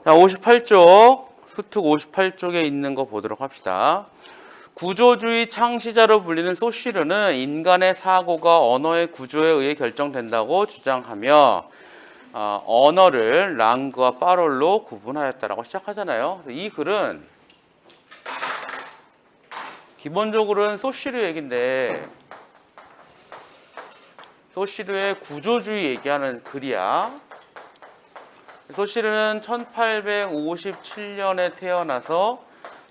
자, 58쪽, 수특 58쪽에 있는 거 보도록 합시다. 구조주의 창시자로 불리는 소시르는 인간의 사고가 언어의 구조에 의해 결정된다고 주장하며 언어를 랑그와 파롤로 구분하였다라고 시작하잖아요. 그래서 이 글은 기본적으로는 소시르 얘기인데 소시르의 구조주의 얘기하는 글이야. 소시르는 1857년에 태어나서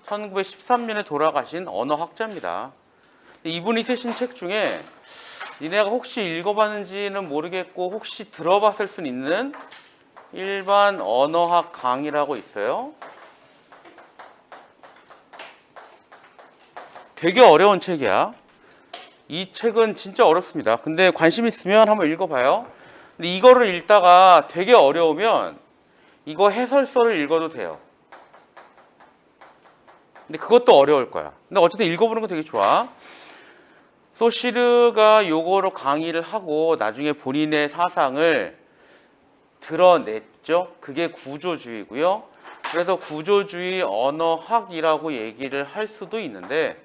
1913년에 돌아가신 언어학자입니다. 이분이 쓰신 책 중에 니네가 혹시 읽어봤는지는 모르겠고 혹시 들어봤을 수 있는 일반 언어학 강의라고 있어요. 되게 어려운 책이야. 이 책은 진짜 어렵습니다. 근데 관심 있으면 한번 읽어봐요. 근데 이거를 읽다가 되게 어려우면 이거 해설서를 읽어도 돼요. 근데 그것도 어려울 거야. 근데 어쨌든 읽어보는 거 되게 좋아. 소시르가 요거로 강의를 하고 나중에 본인의 사상을 드러냈죠. 그게 구조주의고요. 그래서 구조주의 언어학이라고 얘기를 할 수도 있는데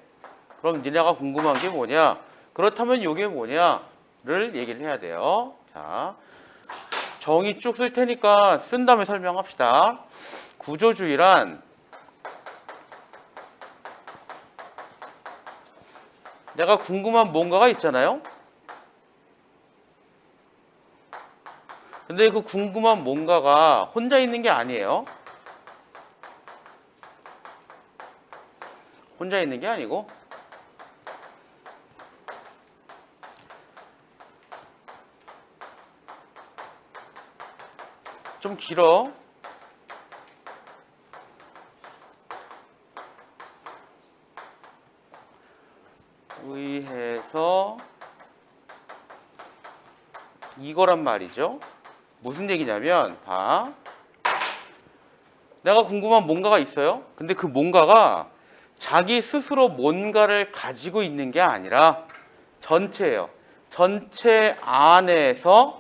그럼 니네가 궁금한 게 뭐냐? 그렇다면 요게 뭐냐를 얘기를 해야 돼요. 자, 정의 쭉 쓸 테니까 쓴 다음에 설명합시다. 구조주의란 내가 궁금한 뭔가가 있잖아요. 근데 그 궁금한 뭔가가 혼자 있는 게 아니에요. 혼자 있는 게 아니고 좀 길어. 의해서 이거란 말이죠. 무슨 얘기냐면 봐. 내가 궁금한 뭔가가 있어요. 근데 그 뭔가가 자기 스스로 뭔가를 가지고 있는 게 아니라 전체예요. 전체 안에서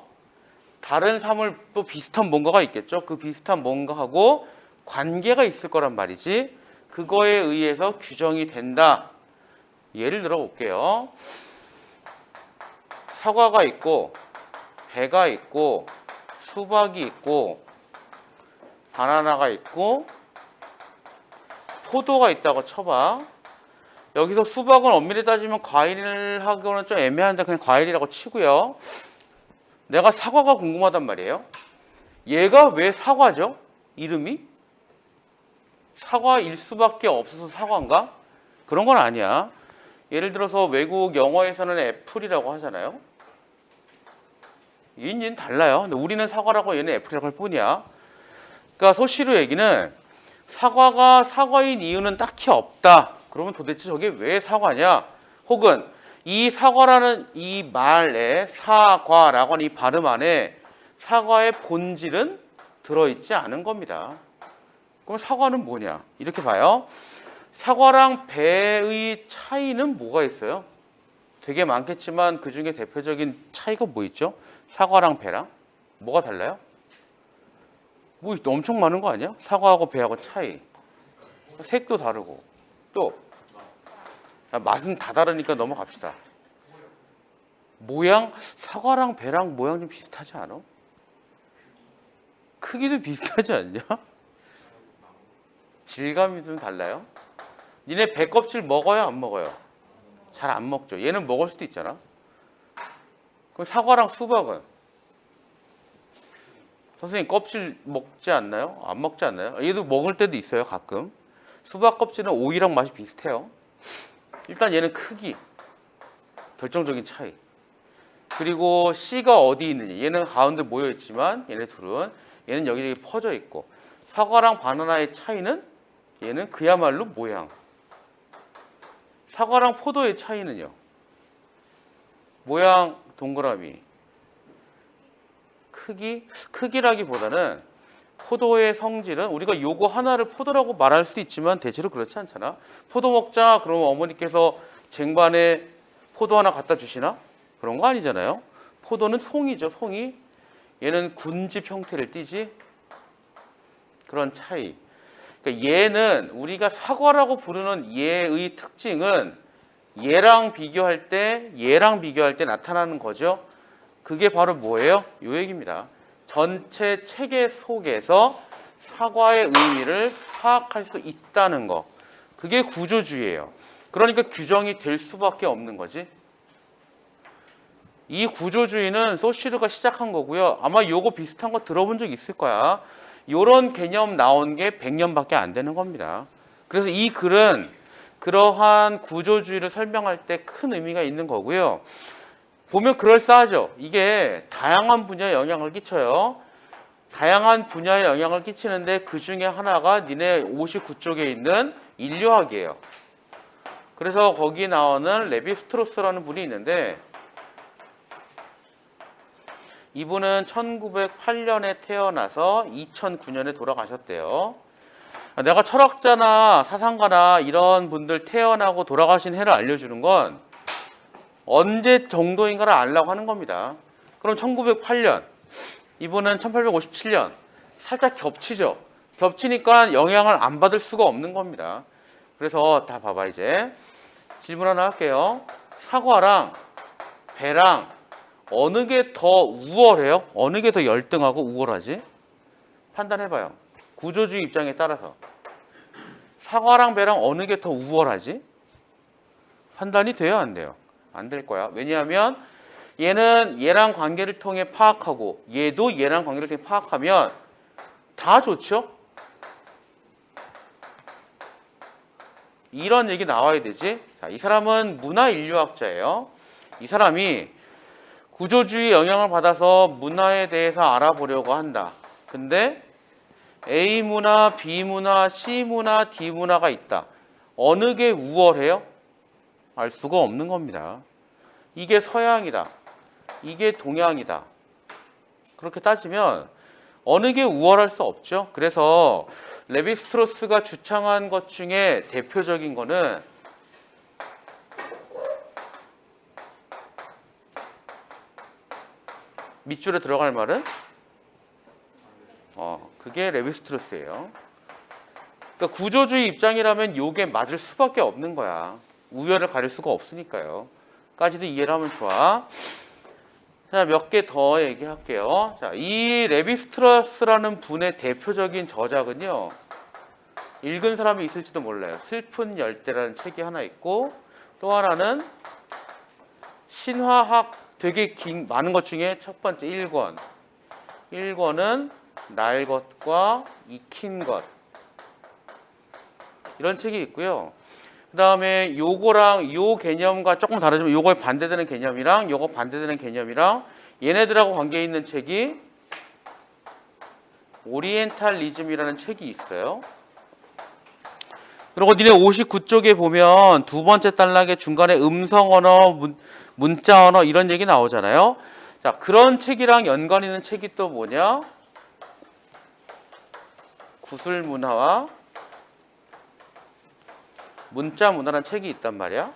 다른 사물 또 비슷한 뭔가가 있겠죠. 그 비슷한 뭔가하고 관계가 있을 거란 말이지. 그거에 의해서 규정이 된다. 예를 들어 볼게요. 사과가 있고 배가 있고 수박이 있고 바나나가 있고 포도가 있다고 쳐봐. 여기서 수박은 엄밀히 따지면 과일하고는 좀 애매한데 그냥 과일이라고 치고요. 내가 사과가 궁금하단 말이에요. 얘가 왜 사과죠? 이름이? 사과일 수밖에 없어서 사과인가? 그런 건 아니야. 예를 들어서 외국 영어에서는 애플이라고 하잖아요. 얘는 달라요. 근데 우리는 사과라고 얘는 애플이라고 할 뿐이야. 그러니까 소시르 얘기는 사과가 사과인 이유는 딱히 없다. 그러면 도대체 저게 왜 사과냐? 혹은 이 사과라는 이 말에 사과라고 하는 이 발음 안에 사과의 본질은 들어있지 않은 겁니다. 그럼 사과는 뭐냐? 이렇게 봐요. 사과랑 배의 차이는 뭐가 있어요? 되게 많겠지만 그 중에 대표적인 차이가 뭐 있죠? 사과랑 배랑? 뭐가 달라요? 뭐 엄청 많은 거 아니야? 사과하고 배하고 차이. 색도 다르고. 또 맛은 다 다르니까 넘어갑시다. 모양? 사과랑 배랑 모양 좀 비슷하지 않아? 크기도 비슷하지 않냐? 질감이 좀 달라요? 니네 배 껍질 먹어요? 안 먹어요? 잘 안 먹죠. 얘는 먹을 수도 있잖아. 그럼 사과랑 수박은? 선생님 껍질 먹지 않나요? 안 먹지 않나요? 얘도 먹을 때도 있어요, 가끔. 수박 껍질은 오이랑 맛이 비슷해요. 일단 얘는 크기, 결정적인 차이. 그리고 씨가 어디 있느냐. 얘는 가운데 모여 있지만 얘네 둘은 얘는 여기저기 퍼져 있고. 사과랑 바나나의 차이는 얘는 그야말로 모양. 사과랑 포도의 차이는요. 모양 동그라미. 크기라기보다는 포도의 성질은 우리가 요거 하나를 포도라고 말할 수도 있지만 대체로 그렇지 않잖아. 포도 먹자 그러면 어머니께서 쟁반에 포도 하나 갖다 주시나? 그런 거 아니잖아요. 포도는 송이죠. 송이. 얘는 군집 형태를 띠지. 그런 차이. 그러니까 얘는 우리가 사과라고 부르는 얘의 특징은 얘랑 비교할 때 나타나는 거죠. 그게 바로 뭐예요? 요 얘기입니다. 전체 체계 속에서 사과의 의미를 파악할 수 있다는 거. 그게 구조주의예요. 그러니까 규정이 될 수밖에 없는 거지. 이 구조주의는 소시르가 시작한 거고요. 아마 요거 비슷한 거 들어본 적 있을 거야. 요런 개념 나온 게 100년밖에 안 되는 겁니다. 그래서 이 글은 그러한 구조주의를 설명할 때 큰 의미가 있는 거고요. 보면 그럴싸하죠. 이게 다양한 분야에 영향을 끼쳐요. 다양한 분야에 영향을 끼치는데 그 중에 하나가 니네 59쪽에 있는 인류학이에요. 그래서 거기 나오는 레비스트로스라는 분이 있는데 이분은 1908년에 태어나서 2009년에 돌아가셨대요. 내가 철학자나 사상가나 이런 분들 태어나고 돌아가신 해를 알려주는 건 언제 정도인가를 알려고 하는 겁니다. 그럼 1908년, 이분은 1857년, 살짝 겹치죠. 겹치니까 영향을 안 받을 수가 없는 겁니다. 그래서 다 봐봐 이제. 질문 하나 할게요. 사과랑 배랑 어느 게 더 우월해요? 어느 게 더 열등하고 우월하지? 판단해봐요. 구조주의 입장에 따라서. 사과랑 배랑 어느 게 더 우월하지? 판단이 돼요, 안 돼요? 안 될 거야. 왜냐하면 얘는 얘랑 관계를 통해 파악하고 얘도 얘랑 관계를 통해 파악하면 다 좋죠? 이런 얘기 나와야 되지. 자, 이 사람은 문화인류학자예요. 이 사람이 구조주의 영향을 받아서 문화에 대해서 알아보려고 한다. 근데 A 문화, B 문화, C 문화, D 문화가 있다. 어느 게 우월해요? 알 수가 없는 겁니다. 이게 서양이다. 이게 동양이다. 그렇게 따지면 어느 게 우월할 수 없죠. 그래서 레비스트로스가 주창한 것 중에 대표적인 거는 밑줄에 들어갈 말은 그게 레비스트로스예요. 그러니까 구조주의 입장이라면 요게 맞을 수밖에 없는 거야. 우열을 가릴 수가 없으니까요. 까지도 이해를 하면 좋아. 자, 몇 개 더 얘기할게요. 자, 이 레비스트러스라는 분의 대표적인 저작은요. 읽은 사람이 있을지도 몰라요. 슬픈 열대라는 책이 하나 있고 또 하나는 신화학 되게 많은 것 중에 첫 번째 1권. 1권은 날 것과 익힌 것. 이런 책이 있고요. 그 다음에 요거랑 요 개념과 조금 다르지만 요거에 반대되는 개념이랑 요거 반대되는 개념이랑 얘네들하고 관계 있는 책이 오리엔탈리즘이라는 책이 있어요. 그리고 니네 59쪽에 보면 두 번째 단락에 중간에 음성 언어, 문자 언어 이런 얘기 나오잖아요. 자, 그런 책이랑 연관 있는 책이 또 뭐냐? 구술 문화와 문자 문화라는 책이 있단 말이야.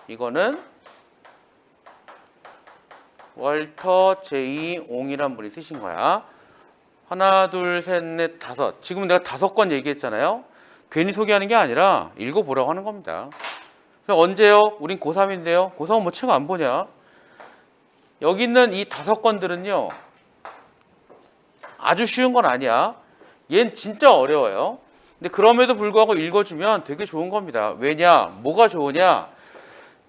이거는 월터 제이 옹이란 분이 쓰신 거야. 하나, 둘, 셋, 넷, 다섯. 지금 내가 5권 얘기했잖아요. 괜히 소개하는 게 아니라 읽어보라고 하는 겁니다. 언제요? 우린 고3인데요. 고3은 뭐 책 안 보냐? 여기 있는 이 5권들은요. 아주 쉬운 건 아니야. 얘는 진짜 어려워요. 근데 그럼에도 불구하고 읽어주면 되게 좋은 겁니다. 왜냐? 뭐가 좋으냐?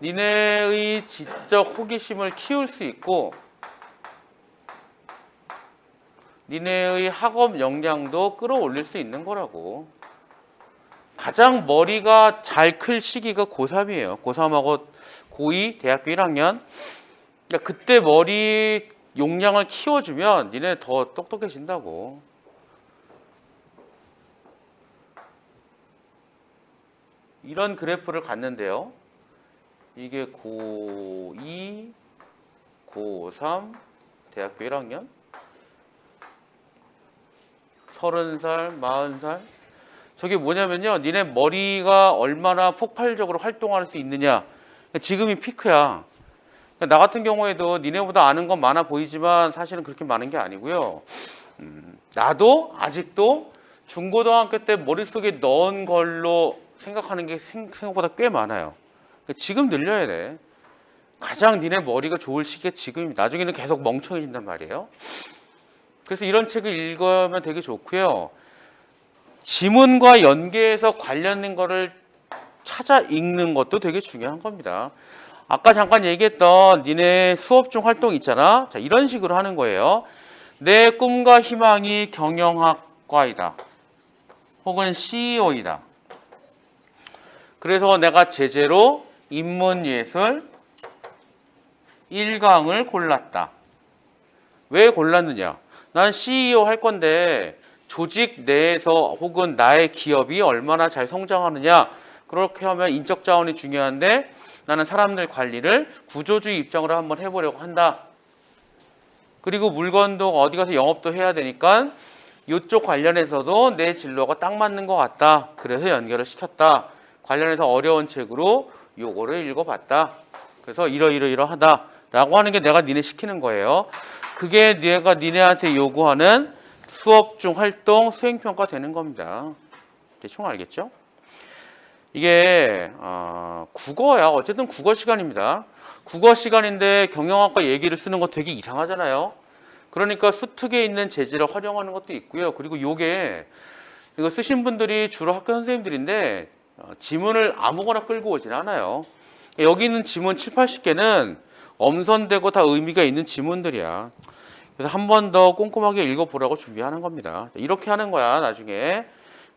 니네의 지적 호기심을 키울 수 있고 니네의 학업 역량도 끌어올릴 수 있는 거라고. 가장 머리가 잘 클 시기가 고3이에요. 고3하고 고2, 대학교 1학년. 그러니까 그때 머리 용량을 키워주면 니네 더 똑똑해진다고. 이런 그래프를 갔는데요. 이게 고2, 고3, 대학교 1학년. 30살, 40살. 저게 뭐냐면요. 니네 머리가 얼마나 폭발적으로 활동할 수 있느냐. 지금이 피크야. 나 같은 경우에도 니네보다 아는 건 많아 보이지만 사실은 그렇게 많은 게 아니고요. 나도 아직도 중고등학교 때 머릿속에 넣은 걸로 생각하는 게 생각보다 꽤 많아요. 지금 늘려야 돼. 가장 니네 머리가 좋을 시기가 지금입니다. 나중에는 계속 멍청해진단 말이에요. 그래서 이런 책을 읽으면 되게 좋고요. 지문과 연계해서 관련된 거를 찾아 읽는 것도 되게 중요한 겁니다. 아까 잠깐 얘기했던 니네 수업 중 활동 있잖아. 자, 이런 식으로 하는 거예요. 내 꿈과 희망이 경영학과이다. 혹은 CEO이다. 그래서 내가 제재로 인문예술 1강을 골랐다. 왜 골랐느냐? 난 CEO 할 건데 조직 내에서 혹은 나의 기업이 얼마나 잘 성장하느냐. 그렇게 하면 인적 자원이 중요한데 나는 사람들 관리를 구조주의 입장으로 한번 해보려고 한다. 그리고 물건도 어디 가서 영업도 해야 되니까 이쪽 관련해서도 내 진로가 딱 맞는 것 같다. 그래서 연결을 시켰다. 관련해서 어려운 책으로 요거를 읽어봤다. 그래서 이러하다 라고 하는 게 내가 니네 시키는 거예요. 그게 내가 니네한테 요구하는 수업 중 활동 수행평가 되는 겁니다. 대충 알겠죠? 이게 국어야. 어쨌든 국어 시간입니다. 국어 시간인데 경영학과 얘기를 쓰는 거 되게 이상하잖아요. 그러니까 수특에 있는 재질을 활용하는 것도 있고요. 그리고 이거 쓰신 분들이 주로 학교 선생님들인데 지문을 아무거나 끌고 오진 않아요. 여기 있는 지문 7, 80개는 엄선되고 다 의미가 있는 지문들이야. 그래서 한 번 더 꼼꼼하게 읽어보라고 준비하는 겁니다. 이렇게 하는 거야, 나중에.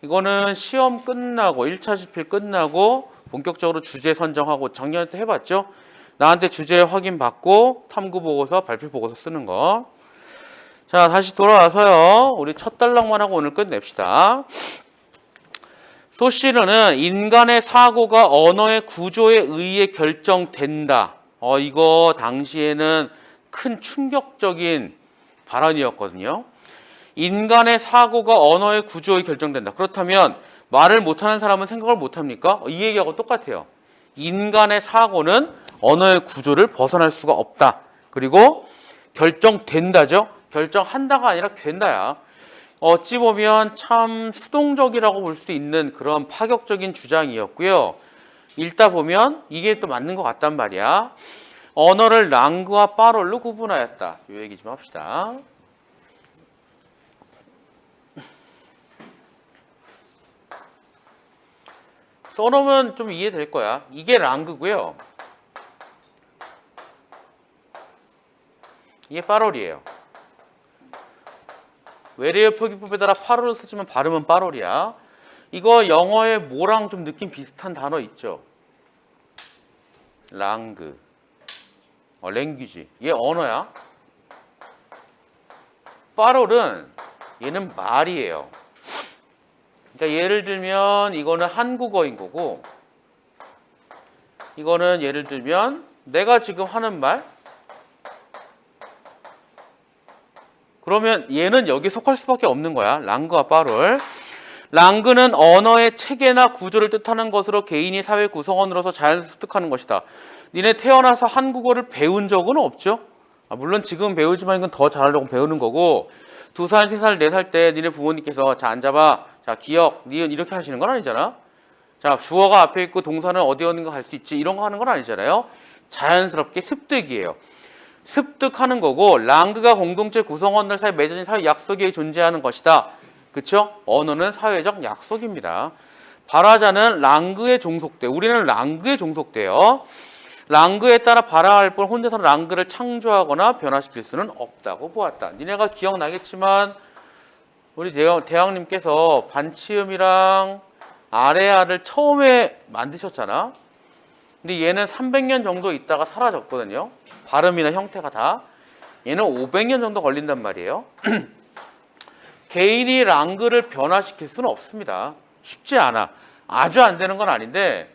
이거는 시험 끝나고 1차 집필 끝나고 본격적으로 주제 선정하고 작년에 또 해봤죠. 나한테 주제 확인 받고 탐구 보고서, 발표 보고서 쓰는 거. 자, 다시 돌아와서요. 우리 첫 단락만 하고 오늘 끝냅시다. 소시르는 인간의 사고가 언어의 구조에 의해 결정된다. 이거 당시에는 큰 충격적인 발언이었거든요. 인간의 사고가 언어의 구조에 결정된다. 그렇다면 말을 못하는 사람은 생각을 못합니까? 이 얘기하고 똑같아요. 인간의 사고는 언어의 구조를 벗어날 수가 없다. 그리고 결정된다죠. 결정한다가 아니라 된다야. 어찌 보면 참 수동적이라고 볼 수 있는 그런 파격적인 주장이었고요. 읽다 보면 이게 또 맞는 것 같단 말이야. 언어를 랑그와 파롤로 구분하였다. 이 얘기 좀 합시다. 써놓으면 좀 이해될 거야. 이게 랑그고요. 이게 파롤이에요. 외래어 표기법에 따라 파롤을 쓰지만 발음은 파롤이야. 이거 영어의 뭐랑 좀 느낌 비슷한 단어 있죠? 랑그. 랭귀지. 얘 언어야. 파롤은 얘는 말이에요. 그러니까 예를 들면 이거는 한국어인 거고 이거는 예를 들면 내가 지금 하는 말 그러면 얘는 여기 속할 수밖에 없는 거야. 랑그와 파롤. 랑그는 언어의 체계나 구조를 뜻하는 것으로 개인이 사회 구성원으로서 자연스럽게 습득하는 것이다. 니네 태어나서 한국어를 배운 적은 없죠? 물론 지금 배우지만 이건 더 잘하려고 배우는 거고 2살, 3살, 4살 때 니네 부모님께서 자 앉아봐. 자 기억, 니은 이렇게 하시는 건 아니잖아. 자 주어가 앞에 있고 동사는 어디 어딘가 갈 수 있지 이런 거 하는 건 아니잖아요. 자연스럽게 습득이에요. 습득하는 거고 랑그가 공동체 구성원들 사이 맺어진 사회 약속에 존재하는 것이다. 그쵸? 언어는 사회적 약속입니다. 발화자는 랑그에 종속돼. 우리는 랑그에 종속돼요. 랑그에 따라 발화할 뿐 혼자서 랑그를 창조하거나 변화시킬 수는 없다고 보았다. 니네가 기억나겠지만 우리 대왕님께서 반치음이랑 아레아를 처음에 만드셨잖아. 근데 얘는 300년 정도 있다가 사라졌거든요. 발음이나 형태가 다. 얘는 500년 정도 걸린단 말이에요. 개인이 랑그를 변화시킬 수는 없습니다. 쉽지 않아. 아주 안 되는 건 아닌데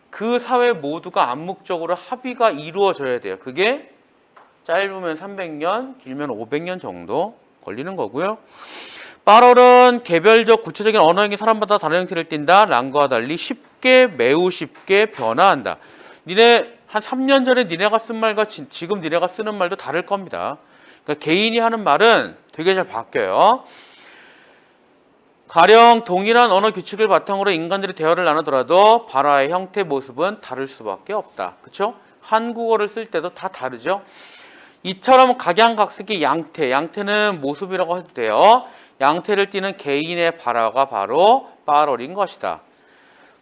그 사회 모두가 암묵적으로 합의가 이루어져야 돼요. 그게 짧으면 300년, 길면 500년 정도 걸리는 거고요. 파롤은 개별적 구체적인 언어형이 사람마다 다른 형태를 띈다. 랑그와 달리 쉽게, 매우 쉽게 변화한다. 니네 한 3년 전에 니네가 쓴 말과 지금 니네가 쓰는 말도 다를 겁니다. 그러니까 개인이 하는 말은 되게 잘 바뀌어요. 가령 동일한 언어 규칙을 바탕으로 인간들이 대화를 나누더라도 발화의 형태, 모습은 다를 수밖에 없다. 그렇죠? 한국어를 쓸 때도 다 다르죠. 이처럼 각양각색의 양태, 양태는 모습이라고 해도 돼요. 양태를 띠는 개인의 발화가 바로 빠롤인 것이다.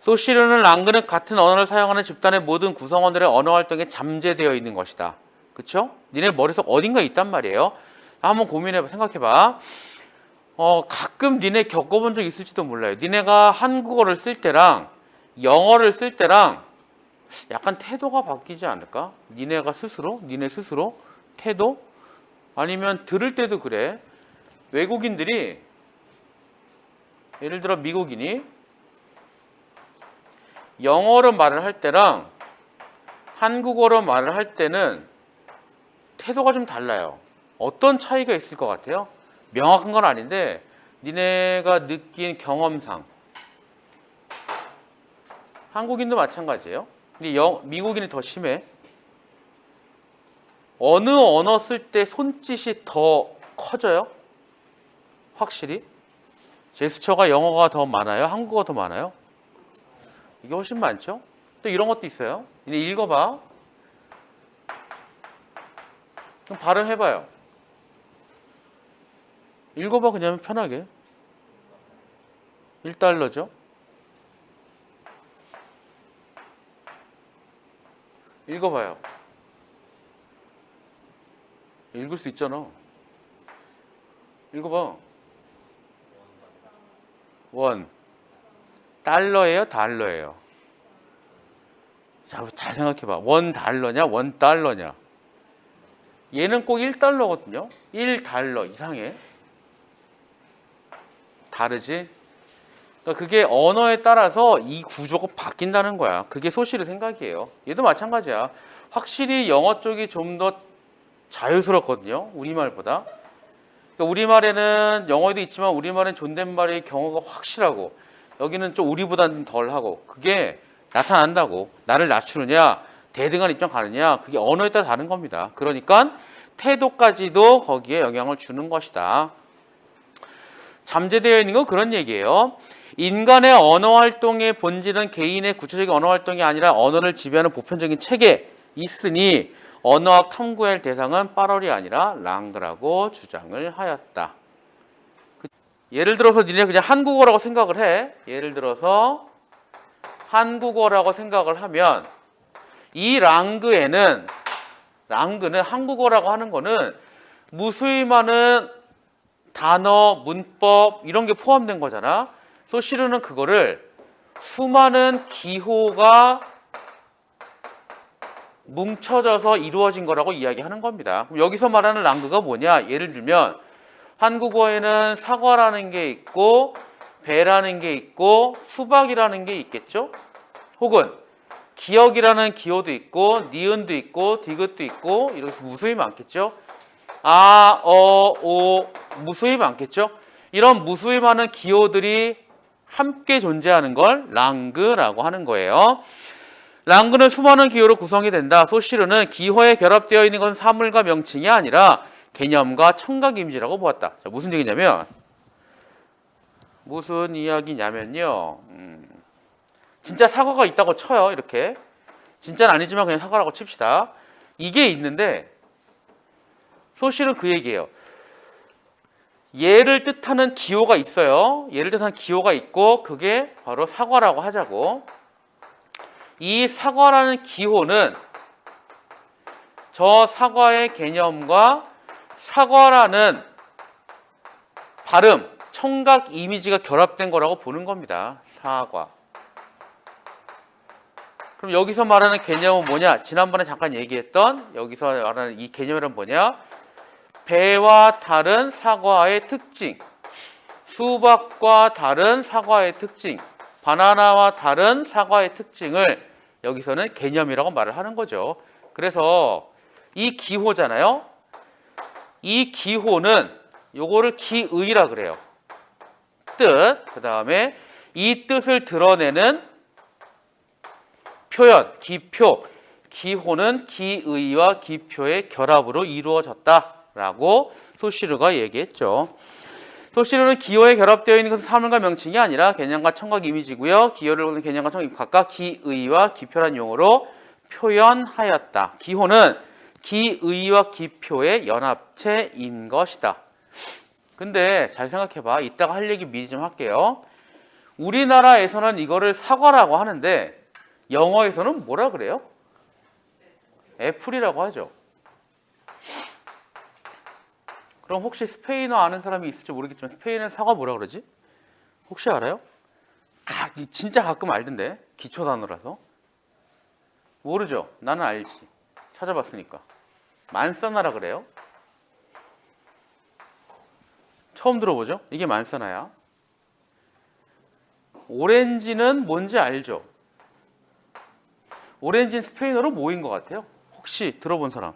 소시르는 랑그는 같은 언어를 사용하는 집단의 모든 구성원들의 언어 활동에 잠재되어 있는 것이다. 그렇죠? 니네 머릿속 어딘가에 있단 말이에요. 한번 고민해봐, 생각해봐. 가끔 니네 겪어본 적 있을지도 몰라요. 니네가 한국어를 쓸 때랑 영어를 쓸 때랑 약간 태도가 바뀌지 않을까? 니네 스스로 태도? 아니면 들을 때도 그래. 외국인들이 예를 들어 미국인이 영어로 말을 할 때랑 한국어로 말을 할 때는 태도가 좀 달라요. 어떤 차이가 있을 것 같아요? 명확한 건 아닌데 니네가 느낀 경험상 한국인도 마찬가지예요. 근데 미국인이 더 심해. 어느 언어 쓸 때 손짓이 더 커져요? 확실히. 제스처가 영어가 더 많아요? 한국어가 더 많아요? 이게 훨씬 많죠? 또 이런 것도 있어요. 이제 읽어봐. 그럼 발음해봐요. 읽어봐 그냥 편하게. 1달러죠? 읽어봐요. 읽을 수 있잖아. 읽어봐. 원. 달러예요? 달러예요? 자, 잘 생각해봐. 원 달러냐? 원 달러냐? 얘는 꼭 1달러거든요. 1달러 이상해. 다르지? 그러니까 그게 언어에 따라서 이 구조가 바뀐다는 거야. 그게 소시르 생각이에요. 얘도 마찬가지야. 확실히 영어 쪽이 좀 더 자유스럽거든요. 우리말보다. 그러니까 우리말에는 영어에도 있지만 우리말은 존댓말의 경우가 확실하고 여기는 좀 우리보다는 덜하고 그게 나타난다고. 나를 낮추느냐 대등한 입장 가느냐 그게 언어에 따라 다른 겁니다. 그러니까 태도까지도 거기에 영향을 주는 것이다. 잠재되어 있는 건 그런 얘기예요. 인간의 언어 활동의 본질은 개인의 구체적인 언어 활동이 아니라 언어를 지배하는 보편적인 체계에 있으니 언어학 탐구할 대상은 빠롤이 아니라 랑그라고 주장을 하였다. 예를 들어서 니네 그냥 한국어라고 생각을 해. 예를 들어서 한국어라고 생각을 하면 이 랑그는 한국어라고 하는 거는 무수히 많은 단어, 문법 이런 게 포함된 거잖아. 소시르는 그거를 수많은 기호가 뭉쳐져서 이루어진 거라고 이야기하는 겁니다. 그럼 여기서 말하는 랑그가 뭐냐? 예를 들면 한국어에는 사과라는 게 있고 배라는 게 있고 수박이라는 게 있겠죠? 혹은 기억이라는 기호도 있고 니은도 있고 디귿도 있고 이렇게 무수히 많겠죠? 아, 오 무수히 많겠죠? 이런 무수히 많은 기호들이 함께 존재하는 걸 랑그라고 하는 거예요. 랑그는 수많은 기호로 구성이 된다. 소시르는 기호에 결합되어 있는 건 사물과 명칭이 아니라 개념과 청각 이미지라고 보았다. 자, 무슨 얘기냐면 무슨 이야기냐면요. 진짜 사과가 있다고 쳐요. 이렇게. 진짜는 아니지만 그냥 사과라고 칩시다. 이게 있는데 소시르는 그 얘기예요. 얘를 뜻하는 기호가 있어요. 얘를 뜻하는 기호가 있고 그게 바로 사과라고 하자고. 이 사과라는 기호는 저 사과의 개념과 사과라는 발음, 청각 이미지가 결합된 거라고 보는 겁니다. 사과. 그럼 여기서 말하는 개념은 뭐냐? 지난번에 잠깐 얘기했던 여기서 말하는 이 개념이란 뭐냐? 배와 다른 사과의 특징, 수박과 다른 사과의 특징, 바나나와 다른 사과의 특징을 여기서는 개념이라고 말을 하는 거죠. 그래서 이 기호잖아요. 이 기호는 요거를 기의라 그래요. 뜻, 그 다음에 이 뜻을 드러내는 표현, 기표, 기호는 기의와 기표의 결합으로 이루어졌다. 라고 소시르가 얘기했죠. 소시르는 기호에 결합되어 있는 것은 사물과 명칭이 아니라 개념과 청각 이미지고요. 기호를 보는 개념과 청각 각각 기의와 기표란 용어로 표현하였다. 기호는 기의와 기표의 연합체인 것이다. 근데 잘 생각해봐. 이따가 할 얘기 미리 좀 할게요. 우리나라에서는 이거를 사과라고 하는데 영어에서는 뭐라 그래요? 애플이라고 하죠. 그럼 혹시 스페인어 아는 사람이 있을지 모르겠지만 스페인은 사과 뭐라 그러지? 혹시 알아요? 진짜 가끔 알던데. 기초 단어라서. 모르죠? 나는 알지. 찾아봤으니까. 만사나라 그래요. 처음 들어보죠? 이게 만사나야. 오렌지는 뭔지 알죠? 오렌지는 스페인어로 뭐인 것 같아요? 혹시 들어본 사람?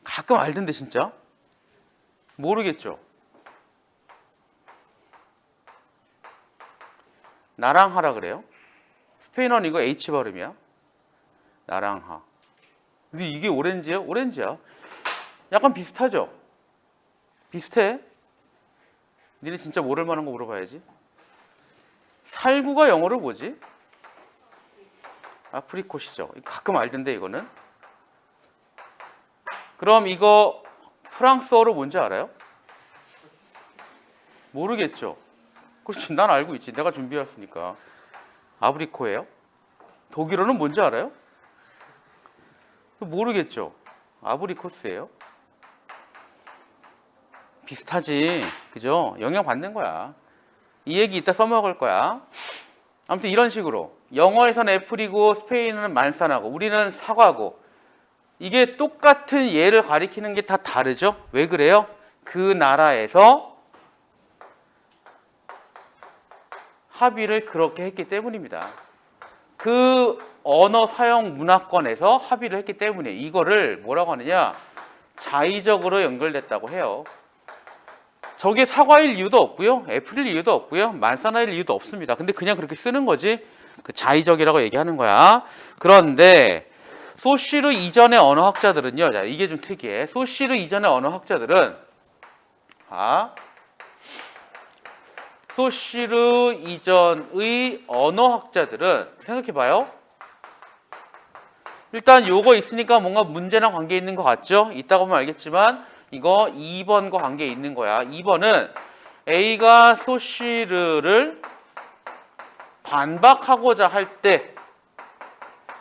가끔 알던데 진짜? 모르겠죠? 나랑하라 그래요? 스페인어는 이거 H 발음이야. 나랑하. 근데 이게 오렌지예요? 오렌지야. 약간 비슷하죠? 비슷해? 니네 진짜 모를 만한 거 물어봐야지. 살구가 영어로 뭐지? 아프리콧이죠. 가끔 알던데 이거는. 그럼 이거 프랑스어로 뭔지 알아요? 모르겠죠? 그렇지, 난 알고 있지. 내가 준비해왔으니까. 아브리코예요. 독일어는 뭔지 알아요? 모르겠죠? 아브리코스예요. 비슷하지, 그죠? 영향 받는 거야. 이 얘기 이따 써먹을 거야. 아무튼 이런 식으로 영어에서는 애플이고 스페인어는 만사나고 우리는 사과고, 이게 똑같은 예를 가리키는 게 다 다르죠? 왜 그래요? 그 나라에서 합의를 그렇게 했기 때문입니다. 그 언어 사용 문화권에서 합의를 했기 때문에 이거를 뭐라고 하느냐? 자의적으로 연결됐다고 해요. 저게 사과일 이유도 없고요. 애플일 이유도 없고요. 만사나일 이유도 없습니다. 근데 그냥 그렇게 쓰는 거지. 그 자의적이라고 얘기하는 거야. 그런데 소시르 이전의 언어학자들은요. 자, 이게 좀 특이해. 소시르 이전의 언어학자들은 소시르 이전의 언어학자들은 생각해봐요. 일단 요거 있으니까 뭔가 문제랑 관계 있는 것 같죠? 이따가 보면 알겠지만 이거 2번과 관계 있는 거야. 2번은 A가 소시르를 반박하고자 할 때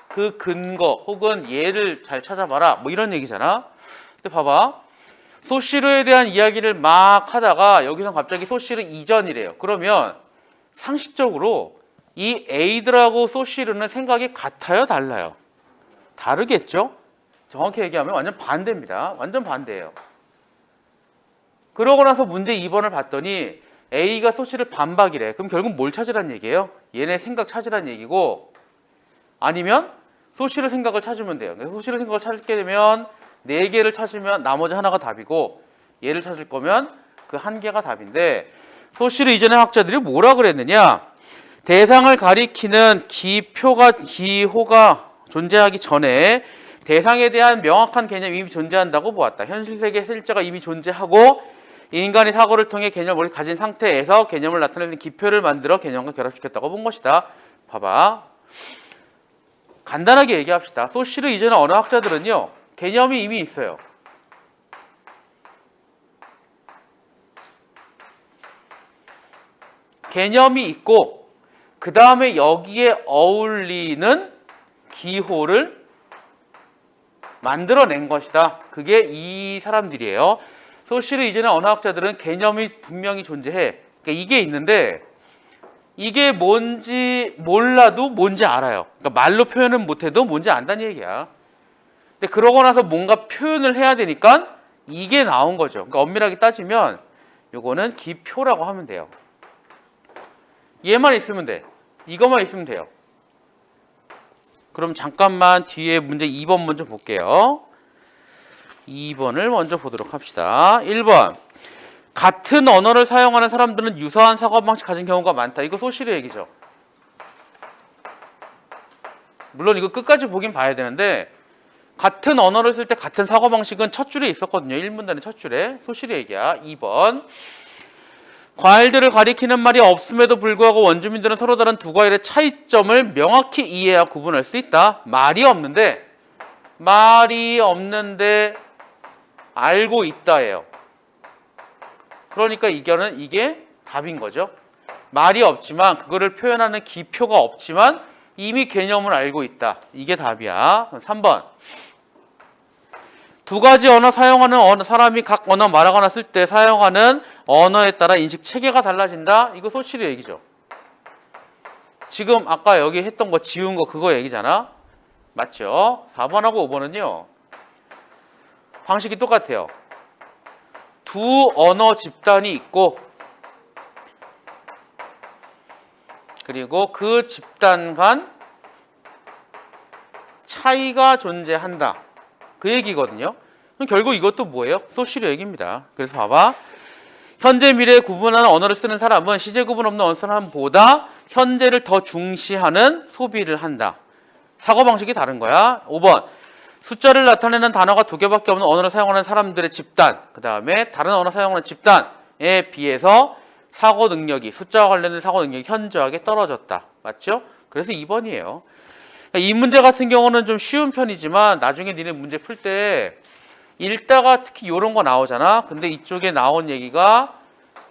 그 근거 혹은 예를 잘 찾아봐라, 뭐 이런 얘기잖아. 근데 봐봐, 소시르에 대한 이야기를 막 하다가 여기서 갑자기 소시르 이전이래요. 그러면 상식적으로 이 A들하고 소시르는 생각이 같아요, 달라요? 다르겠죠? 정확히 얘기하면 완전 반대입니다. 완전 반대예요. 그러고 나서 문제 2번을 봤더니 A가 소시를 반박이래. 그럼 결국 뭘 찾으란 얘기예요? 얘네 생각 찾으란 얘기고, 아니면 소시를 생각을 찾으면 돼요. 소시를 생각을 찾게 되면 4개를 찾으면 나머지 하나가 답이고, 얘를 찾을 거면 그 1개가 답인데, 소시를 이전의 학자들이 뭐라 그랬느냐? 대상을 가리키는 기호가 존재하기 전에 대상에 대한 명확한 개념이 이미 존재한다고 보았다. 현실 세계 실제가 이미 존재하고 인간이 사고를 통해 개념을 가진 상태에서 개념을 나타내는 기표를 만들어 개념과 결합시켰다고 본 것이다. 봐봐. 간단하게 얘기합시다. 소시르 이전의 언어학자들은요, 개념이 이미 있어요. 개념이 있고 그 다음에 여기에 어울리는 기호를 만들어낸 것이다. 그게 이 사람들이에요. 소시르 이전의 언어학자들은 개념이 분명히 존재해. 그러니까 이게 있는데 이게 뭔지 몰라도 뭔지 알아요. 그러니까 말로 표현은 못해도 뭔지 안다는 얘기야. 근데 그러고 나서 뭔가 표현을 해야 되니까 이게 나온 거죠. 그러니까 엄밀하게 따지면 요거는 기표라고 하면 돼요. 얘만 있으면 돼. 이것만 있으면 돼요. 그럼 잠깐만 뒤에 문제 2번 먼저 볼게요. 2번을 먼저 보도록 합시다. 1번. 같은 언어를 사용하는 사람들은 유사한 사고방식 가진 경우가 많다. 이거 소시르 얘기죠. 물론 이거 끝까지 보긴 봐야 되는데, 같은 언어를 쓸 때 같은 사고방식은 첫 줄에 있었거든요. 1문단의 첫 줄에. 소실의 얘기야. 2번. 과일들을 가리키는 말이 없음에도 불구하고 원주민들은 서로 다른 두 과일의 차이점을 명확히 이해해야 구분할 수 있다. 말이 없는데 알고 있다예요. 그러니까 이게 답인 거죠. 말이 없지만 그거를 표현하는 기표가 없지만 이미 개념을 알고 있다. 이게 답이야. 3번. 두 가지 언어 사용하는 사람이 각 언어 말하거나 쓸 때 사용하는 언어에 따라 인식 체계가 달라진다. 이거 소실의 얘기죠. 지금 아까 여기 했던 거 지운 거 그거 얘기잖아. 맞죠? 4번하고 5번은요. 방식이 똑같아요. 두 언어 집단이 있고 그리고 그 집단 간 차이가 존재한다. 그 얘기거든요. 그럼 결국 이것도 뭐예요? 소실의 얘기입니다. 그래서 봐봐. 현재 미래에 구분하는 언어를 쓰는 사람은 시제 구분 없는 언어 사람보다 현재를 더 중시하는 소비를 한다. 사고방식이 다른 거야. 5번. 숫자를 나타내는 단어가 두 개밖에 없는 언어를 사용하는 사람들의 집단, 그 다음에 다른 언어 사용하는 집단에 비해서 사고 능력이, 숫자와 관련된 사고 능력이 현저하게 떨어졌다. 맞죠? 그래서 2번이에요. 이 문제 같은 경우는 좀 쉬운 편이지만 나중에 니네 문제 풀 때 읽다가 특히 이런 거 나오잖아. 근데 이쪽에 나온 얘기가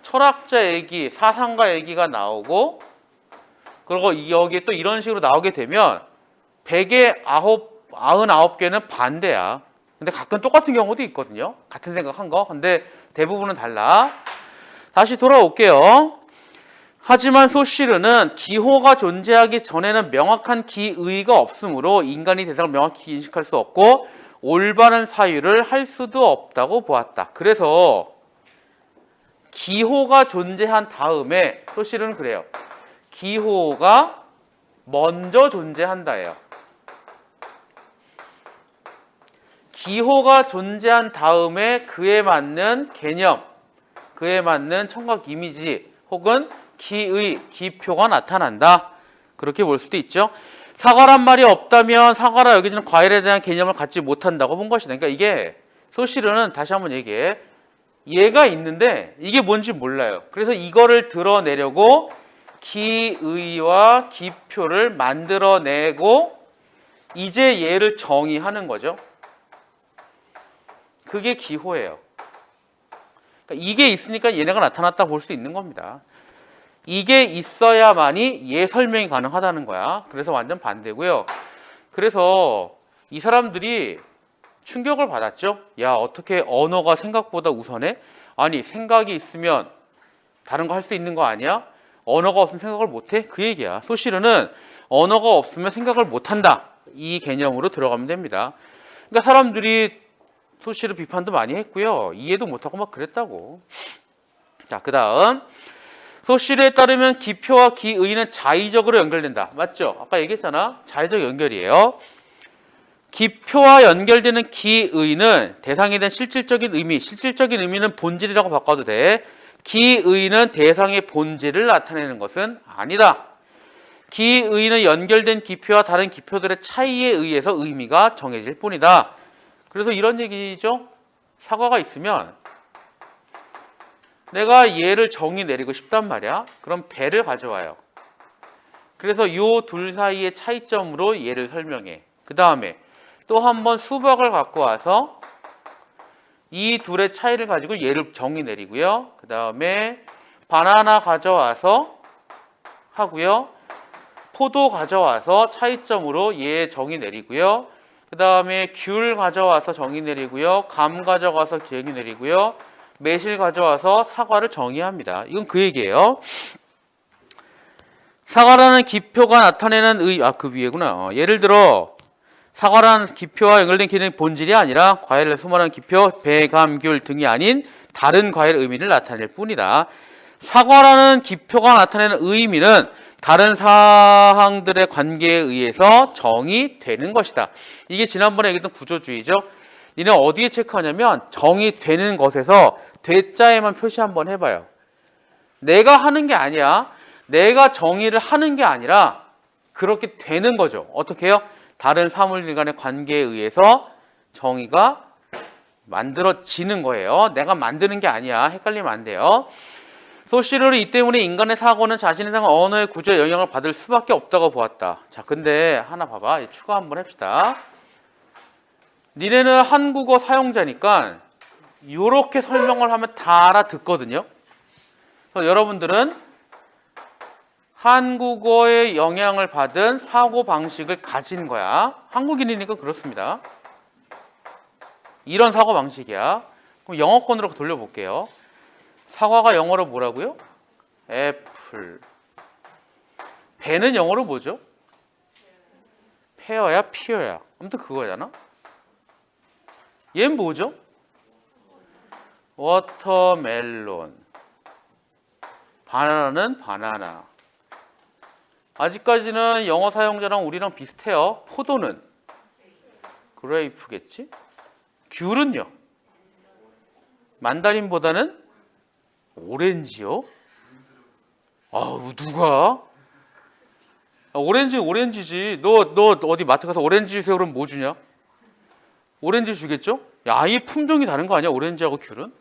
철학자 얘기, 사상가 얘기가 나오고 그리고 여기에 또 이런 식으로 나오게 되면 100에 99개는 반대야. 근데 가끔 똑같은 경우도 있거든요. 같은 생각한 거. 근데 대부분은 달라. 다시 돌아올게요. 하지만 소시르는 기호가 존재하기 전에는 명확한 기의가 없으므로 인간이 대상을 명확히 인식할 수 없고 올바른 사유를 할 수도 없다고 보았다. 그래서 기호가 존재한 다음에 소시르는 그래요. 기호가 먼저 존재한다예요. 기호가 존재한 다음에 그에 맞는 개념, 그에 맞는 청각 이미지 혹은 기의, 기표가 나타난다. 그렇게 볼 수도 있죠. 사과란 말이 없다면 사과라 여기지는 과일에 대한 개념을 갖지 못한다고 본 것이다. 그러니까 이게 소시르는 다시 한번 얘기해. 얘가 있는데 이게 뭔지 몰라요. 그래서 이거를 드러내려고 기의와 기표를 만들어내고 이제 얘를 정의하는 거죠. 그게 기호예요. 그러니까 이게 있으니까 얘네가 나타났다 볼 수 있는 겁니다. 이게 있어야만이 얘 설명이 가능하다는 거야. 그래서 완전 반대고요. 그래서 이 사람들이 충격을 받았죠. 야, 어떻게 언어가 생각보다 우선해? 아니, 생각이 있으면 다른 거 할 수 있는 거 아니야? 언어가 없으면 생각을 못해? 그 얘기야. 소시르는 언어가 없으면 생각을 못한다. 이 개념으로 들어가면 됩니다. 그러니까 사람들이 소시르 비판도 많이 했고요. 이해도 못하고 막 그랬다고. 자, 그 다음. 소시르에 따르면 기표와 기의는 자의적으로 연결된다. 맞죠? 아까 얘기했잖아. 자의적 연결이에요. 기표와 연결되는 기의는 대상에 대한 실질적인 의미, 실질적인 의미는 본질이라고 바꿔도 돼. 기의는 대상의 본질을 나타내는 것은 아니다. 기의는 연결된 기표와 다른 기표들의 차이에 의해서 의미가 정해질 뿐이다. 그래서 이런 얘기죠. 사과가 있으면 내가 얘를 정의 내리고 싶단 말이야. 그럼 배를 가져와요. 그래서 이 둘 사이의 차이점으로 얘를 설명해. 그 다음에 또 한 번 수박을 갖고 와서 이 둘의 차이를 가지고 얘를 정의 내리고요. 그 다음에 바나나 가져와서 하고요. 포도 가져와서 차이점으로 얘 정의 내리고요. 그 다음에 귤 가져와서 정의 내리고요. 감 가져가서 정의 내리고요. 매실 가져와서 사과를 정의합니다. 이건 그 얘기예요. 사과라는 기표가 나타내는 그 위에구나. 예를 들어 사과라는 기표와 연결된 기능의 본질이 아니라 과일을 수말하는 기표, 배, 감, 귤 등이 아닌 다른 과일의 의미를 나타낼 뿐이다. 사과라는 기표가 나타내는 의미는 다른 사항들의 관계에 의해서 정의되는 것이다. 이게 지난번에 얘기했던 구조주의죠. 니네 어디에 체크하냐면 정의되는 것에서 대자에만 표시 한번 해봐요. 내가 하는 게 아니야. 내가 정의를 하는 게 아니라 그렇게 되는 거죠. 어떻게 해요? 다른 사물들 간의 관계에 의해서 정의가 만들어지는 거예요. 내가 만드는 게 아니야. 헷갈리면 안 돼요. 소시르는 이 때문에 인간의 사고는 자신의 상 언어의 구조에 영향을 받을 수밖에 없다고 보았다. 자, 근데 하나 봐봐. 추가 한번 합시다. 니네는 한국어 사용자니까 이렇게 설명을 하면 다 알아듣거든요. 그래서 여러분들은 한국어의 영향을 받은 사고방식을 가진 거야. 한국인이니까 그렇습니다. 이런 사고방식이야. 그럼 영어권으로 돌려볼게요. 사과가 영어로 뭐라고요? 애플. 배는 영어로 뭐죠? 페어야 피어야. 아무튼 그거잖아. 얘는 뭐죠? 워터멜론. 바나나는 바나나. 아직까지는 영어 사용자랑 우리랑 비슷해요. 포도는 그레이프겠지? 귤은요? 만다린보다는 오렌지요? 아우 누가? 오렌지지. 너 어디 마트 가서 오렌지 주세요 그러면 뭐 주냐? 오렌지 주겠죠? 야, 아예 품종이 다른 거 아니야? 오렌지하고 귤은?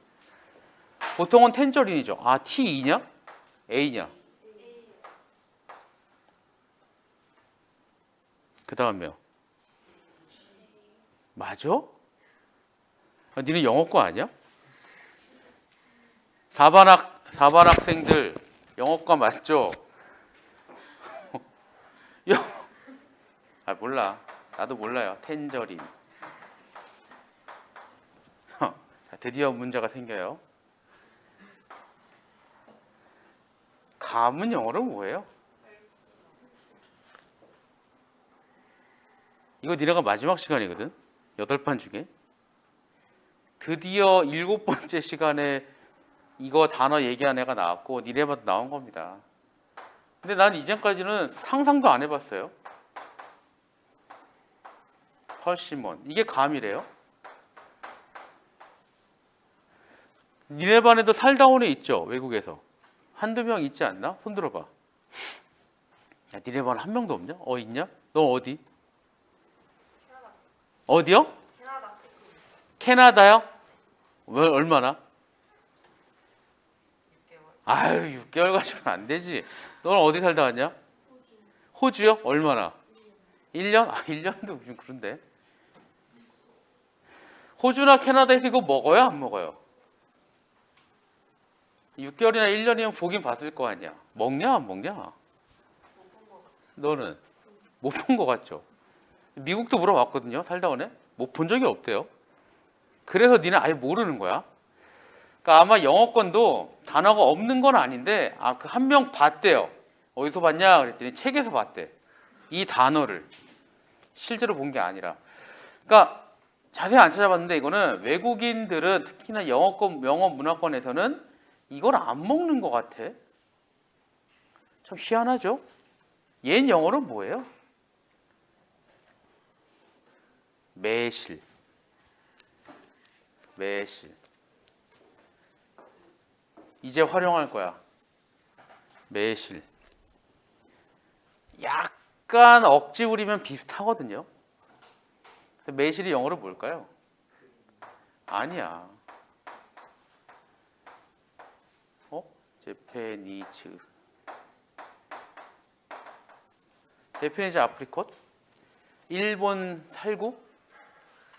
보통은 텐저린이죠. 아, T2냐? A냐? 그 다음에요. 맞아? 아, 니네 영어과 아니야? 4반 학생들 영어과 맞죠? 아 몰라. 나도 몰라요. 텐저린. 자, 드디어 문제가 생겨요. 감은 영어로 뭐예요? 이거 니네가 마지막 시간이거든. 8반 중에. 드디어 7번째 시간에 이거 단어 얘기한 애가 나왔고 니네만 나온 겁니다. 근데 난 이전까지는 상상도 안 해봤어요. 펄시몬. 이게 감이래요. 니네 반에도 살다 온 애 있죠? 외국에서. 한두 명 있지 않나? 손 들어봐. 야, 니네 반 한 명도 없냐? 있냐? 너 어디? 어디요? 캐나다요? 얼마나? 6개월. 아유, 6개월 가지고는 안 되지. 너는 어디 살다 왔냐? 호주요? 얼마나? 1년? 아, 1년도 좀 그런데. 호주나 캐나다에서 이거 먹어요? 안 먹어요? 6개월이나 1년이면 보긴 봤을 거 아니야. 먹냐? 안 먹냐? 너는? 못 본 거 같죠? 미국도 물어봤거든요. 살다 오네. 못 본 적이 없대요. 그래서 니는 아예 모르는 거야. 그러니까 아마 영어권도 단어가 없는 건 아닌데 그 한 명 봤대요. 어디서 봤냐? 그랬더니 책에서 봤대. 이 단어를. 실제로 본 게 아니라. 그러니까 자세히 안 찾아봤는데 이거는 외국인들은 특히나 영어 문화권에서는 이걸 안 먹는 것 같아. 참 희한하죠? 얘는 영어로 뭐예요? 매실. 이제 활용할 거야. 매실. 약간 억지 부리면 비슷하거든요. 매실이 영어로 뭘까요? 아니야. 제페니즈 아프리콧? 일본 살구?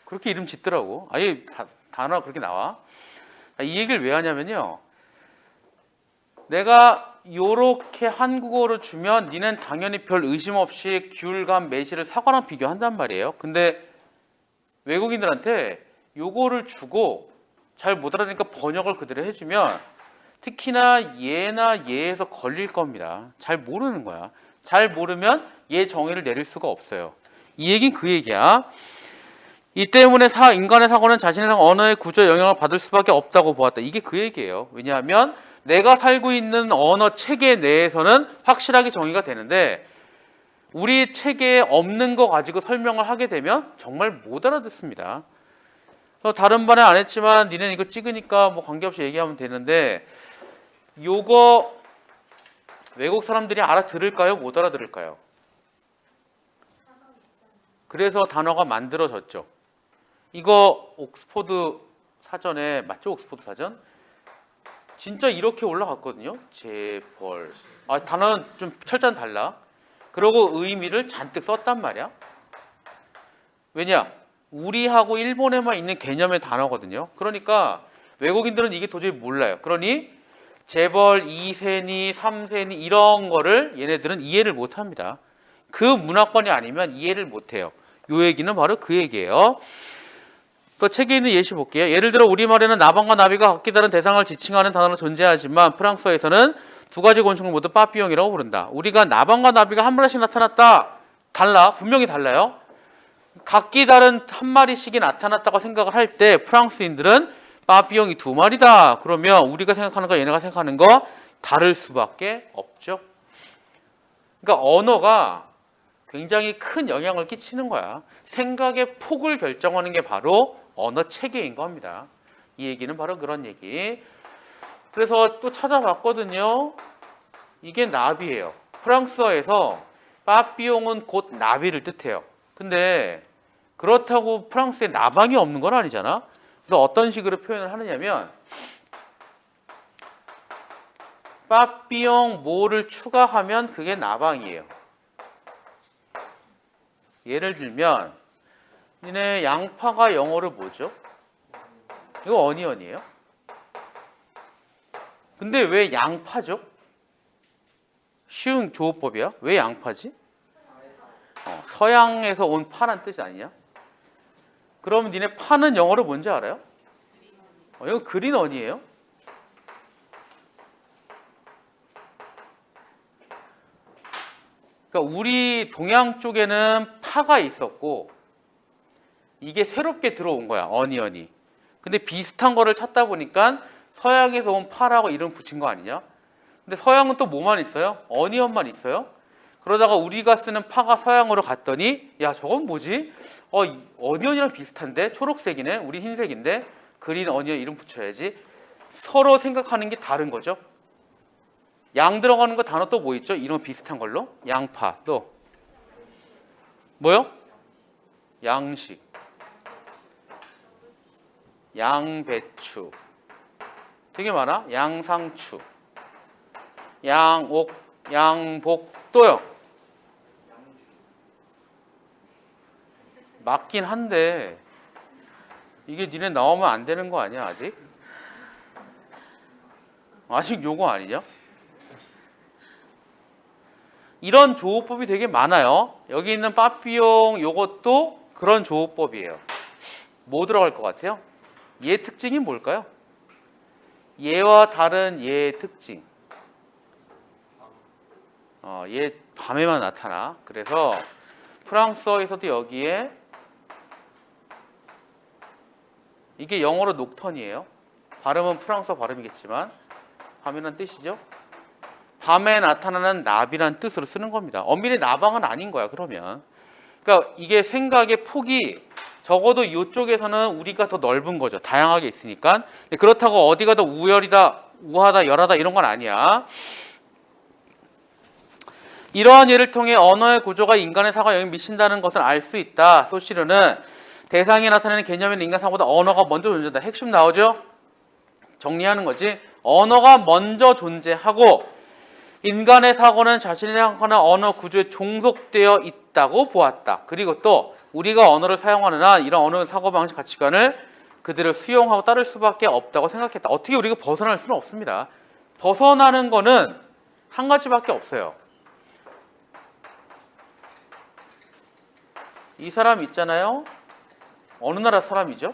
그렇게 이름 짓더라고. 아예 단어가 그렇게 나와. 이 얘기를 왜 하냐면요. 내가 요렇게 한국어로 주면 니는 당연히 별 의심 없이 귤감, 매실을 사과랑 비교한단 말이에요. 근데 외국인들한테 요거를 주고 잘 못 알아듣니까 번역을 그대로 해주면 특히나 얘나 얘에서 걸릴 겁니다. 잘 모르는 거야. 잘 모르면 얘 정의를 내릴 수가 없어요. 이 얘기는 그 얘기야. 이 때문에 인간의 사고는 자신의 언어의 구조에 영향을 받을 수밖에 없다고 보았다. 이게 그 얘기예요. 왜냐하면 내가 살고 있는 언어 체계 내에서는 확실하게 정의가 되는데 우리 체계에 없는 거 가지고 설명을 하게 되면 정말 못 알아듣습니다. 다른 반에 안 했지만 니네는 이거 찍으니까 뭐 관계없이 얘기하면 되는데 요거 외국 사람들이 알아들을까요? 못 알아들을까요? 그래서 단어가 만들어졌죠. 이거 옥스포드 사전에 맞죠? 옥스포드 사전? 진짜 이렇게 올라갔거든요. 재벌. 단어는 좀 철자는 달라. 그러고 의미를 잔뜩 썼단 말이야. 왜냐? 우리하고 일본에만 있는 개념의 단어거든요. 그러니까 외국인들은 이게 도저히 몰라요. 그러니 재벌 2세니 3세니 이런 거를 얘네들은 이해를 못합니다. 그 문화권이 아니면 이해를 못해요. 요 얘기는 바로 그 얘기예요. 또 책에 있는 예시 볼게요. 예를 들어 우리말에는 나방과 나비가 각기 다른 대상을 지칭하는 단어는 존재하지만 프랑스어에서는 두 가지 곤충을 모두 빠삐용이라고 부른다. 우리가 나방과 나비가 한 마리씩 나타났다. 달라. 분명히 달라요. 각기 다른 한 마리씩이 나타났다고 생각을 할 때 프랑스인들은 빠삐용이 두 마리다. 그러면 우리가 생각하는 거 얘네가 생각하는 거 다를 수밖에 없죠. 그러니까 언어가 굉장히 큰 영향을 끼치는 거야. 생각의 폭을 결정하는 게 바로 언어 체계인 겁니다. 이 얘기는 바로 그런 얘기. 그래서 또 찾아봤거든요. 이게 나비예요. 프랑스어에서 빠삐용은 곧 나비를 뜻해요. 근데 그렇다고 프랑스에 나방이 없는 건 아니잖아. 그래서 어떤 식으로 표현을 하느냐면 빠삐용 뭐를 추가하면 그게 나방이에요. 예를 들면 니네 양파가 영어로 뭐죠? 이거 어니언이에요. 근데 왜 양파죠? 쉬운 조어법이야. 왜 양파지? 서양에서 온 파란 뜻이 아니냐? 그러면 니네 파는 영어로 뭔지 알아요? 이거 그린 어니예요. 그러니까 우리 동양 쪽에는 파가 있었고 이게 새롭게 들어온 거야. 어니언이. 근데 비슷한 거를 찾다 보니까 서양에서 온 파라고 이름 붙인 거 아니냐? 근데 서양은 또 뭐만 있어요? 어니언만 있어요. 그러다가 우리가 쓰는 파가 서양으로 갔더니 야 저건 뭐지? 어니언이랑 비슷한데? 초록색이네. 우리 흰색인데? 그린 어니언 이름 붙여야지. 서로 생각하는 게 다른 거죠. 양 들어가는 거 단어 또 뭐 있죠? 이런 비슷한 걸로. 양파. 또 뭐요? 양식. 양배추. 되게 많아. 양상추. 양옥. 양복. 또요. 맞긴 한데 이게 니네 나오면 안 되는 거 아니야 아직? 아직 요거 아니냐? 이런 조어법이 되게 많아요. 여기 있는 빠삐용 요것도 그런 조어법이에요. 뭐 들어갈 것 같아요? 얘 특징이 뭘까요? 얘와 다른 얘의 특징. 얘 밤에만 나타나. 그래서 프랑스어에서도 여기에 이게 영어로 녹턴이에요. 발음은 프랑스어 발음이겠지만 밤이란 뜻이죠. 밤에 나타나는 나비란 뜻으로 쓰는 겁니다. 엄밀히 나방은 아닌 거야. 그러면 그러니까 이게 생각의 폭이 적어도 이쪽에서는 우리가 더 넓은 거죠. 다양하게 있으니까. 그렇다고 어디가 더 우열이다, 우하다, 열하다 이런 건 아니야. 이러한 예를 통해 언어의 구조가 인간의 사고에 영향을 미친다는 것을 알 수 있다. 소시르는 대상이 나타내는 개념인 인간 사고보다 언어가 먼저 존재한다. 핵심 나오죠? 정리하는 거지. 언어가 먼저 존재하고 인간의 사고는 자신이 생각하는 언어 구조에 종속되어 있다고 보았다. 그리고 또 우리가 언어를 사용하는 한 이런 언어 사고방식 가치관을 그대로 수용하고 따를 수밖에 없다고 생각했다. 어떻게 우리가 벗어날 수는 없습니다. 벗어나는 거는 한 가지밖에 없어요. 이 사람 있잖아요. 어느 나라 사람이죠?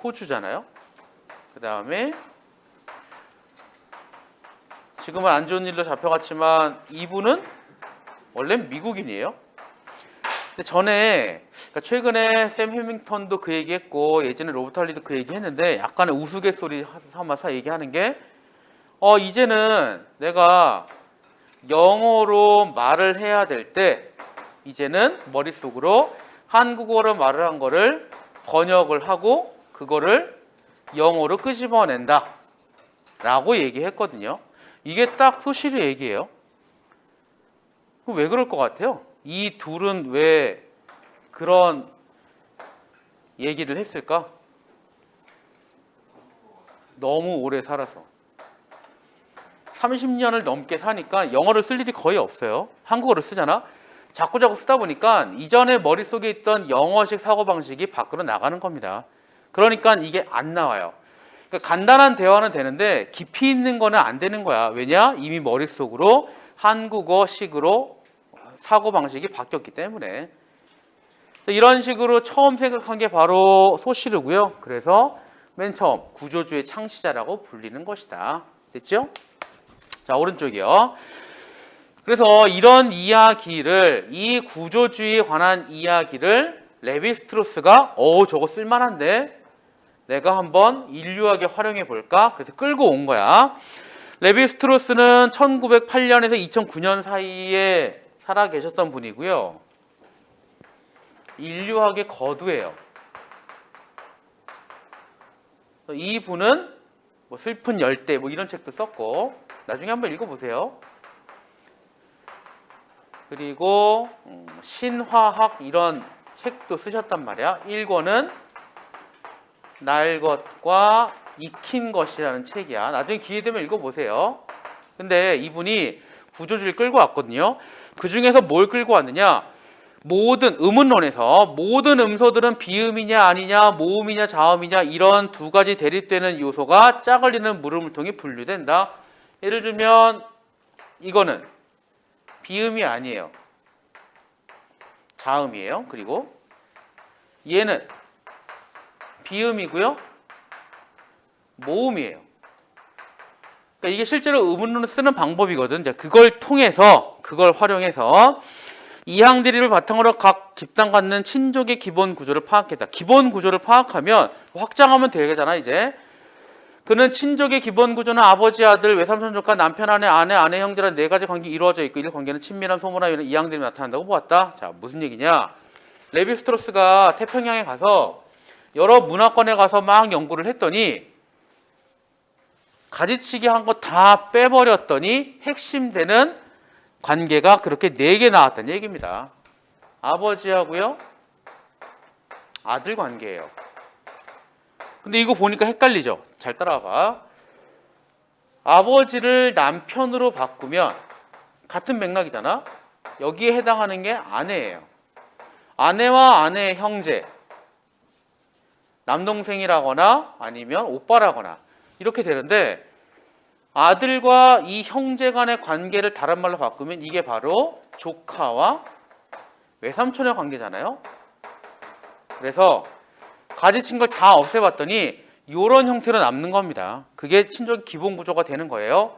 호주잖아요. 그 다음에 지금은 안 좋은 일로 잡혀갔지만 이분은 원래 미국인이에요. 근데 전에 그러니까 최근에 샘 해밍턴도 그 얘기했고 예전에 로버트 할리도 그 얘기했는데 약간의 우스갯소리 삼아서 얘기하는 게 이제는 내가 영어로 말을 해야 될 때 이제는 머릿속으로 한국어로 말을 한 거를 번역을 하고 그거를 영어로 끄집어낸다 라고 얘기했거든요. 이게 딱 소시르 얘기예요. 왜 그럴 것 같아요? 이 둘은 왜 그런 얘기를 했을까? 너무 오래 살아서 30년을 넘게 사니까 영어를 쓸 일이 거의 없어요. 한국어를 쓰잖아. 자꾸자꾸 쓰다 보니까 이전에 머릿속에 있던 영어식 사고방식이 밖으로 나가는 겁니다. 그러니까 이게 안 나와요. 그러니까 간단한 대화는 되는데 깊이 있는 거는 안 되는 거야. 왜냐? 이미 머릿속으로 한국어식으로 사고방식이 바뀌었기 때문에. 이런 식으로 처음 생각한 게 바로 소시르고요. 그래서 맨 처음 구조주의 창시자라고 불리는 것이다. 됐죠? 자, 오른쪽이요. 그래서 이런 이야기를, 이 구조주의에 관한 이야기를 레비스트로스가 저거 쓸만한데 내가 한번 인류학에 활용해 볼까? 그래서 끌고 온 거야. 레비스트로스는 1908년에서 2009년 사이에 살아 계셨던 분이고요. 인류학의 거두예요. 이 분은 뭐 슬픈 열대 뭐 이런 책도 썼고 나중에 한번 읽어보세요. 그리고 신화학 이런 책도 쓰셨단 말이야. 1권은 날 것과 익힌 것이라는 책이야. 나중에 기회 되면 읽어보세요. 근데 이분이 구조주의를 끌고 왔거든요. 그 중에서 뭘 끌고 왔느냐? 모든 의문론에서 모든 음소들은 비음이냐 아니냐 모음이냐 자음이냐 이런 두 가지 대립되는 요소가 짝을리는 물음을통해 분류된다. 예를 들면 이거는 비음이 아니에요. 자음이에요. 그리고 얘는 비음이고요. 모음이에요. 그러니까 이게 실제로 의문론을 쓰는 방법이거든. 그걸 통해서 그걸 활용해서 이항 대립을 바탕으로 각 집단 갖는 친족의 기본 구조를 파악했다. 기본 구조를 파악하면 확장하면 되잖아 이제. 그는 친족의 기본 구조는 아버지, 아들, 외삼촌, 조카, 남편, 아내, 형제라는 네 가지 관계 이루어져 있고 이 관계는 친밀한 소문화 이항 대립이 나타난다고 보았다. 자, 무슨 얘기냐? 레비스트로스가 태평양에 가서 여러 문화권에 가서 막 연구를 했더니 가지치기 한 거 다 빼버렸더니 핵심되는 관계가 그렇게 4개 나왔다는 얘기입니다. 아버지하고요, 아들 관계예요. 근데 이거 보니까 헷갈리죠? 잘 따라와봐. 아버지를 남편으로 바꾸면 같은 맥락이잖아? 여기에 해당하는 게 아내예요. 아내와 아내의 형제, 남동생이라거나 아니면 오빠라거나 이렇게 되는데 아들과 이 형제 간의 관계를 다른 말로 바꾸면 이게 바로 조카와 외삼촌의 관계잖아요. 그래서 가지친 걸 다 없애봤더니 이런 형태로 남는 겁니다. 그게 친족 기본 구조가 되는 거예요.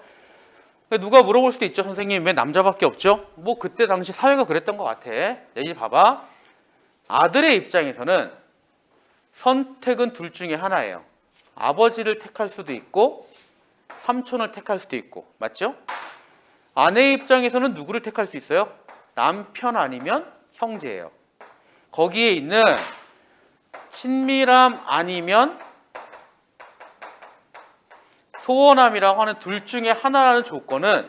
누가 물어볼 수도 있죠. 선생님 왜 남자밖에 없죠? 뭐 그때 당시 사회가 그랬던 것 같아. 여기 봐봐. 아들의 입장에서는 선택은 둘 중에 하나예요. 아버지를 택할 수도 있고 삼촌을 택할 수도 있고. 맞죠? 아내의 입장에서는 누구를 택할 수 있어요? 남편 아니면 형제예요. 거기에 있는 친밀함 아니면 소원함이라고 하는 둘 중에 하나라는 조건은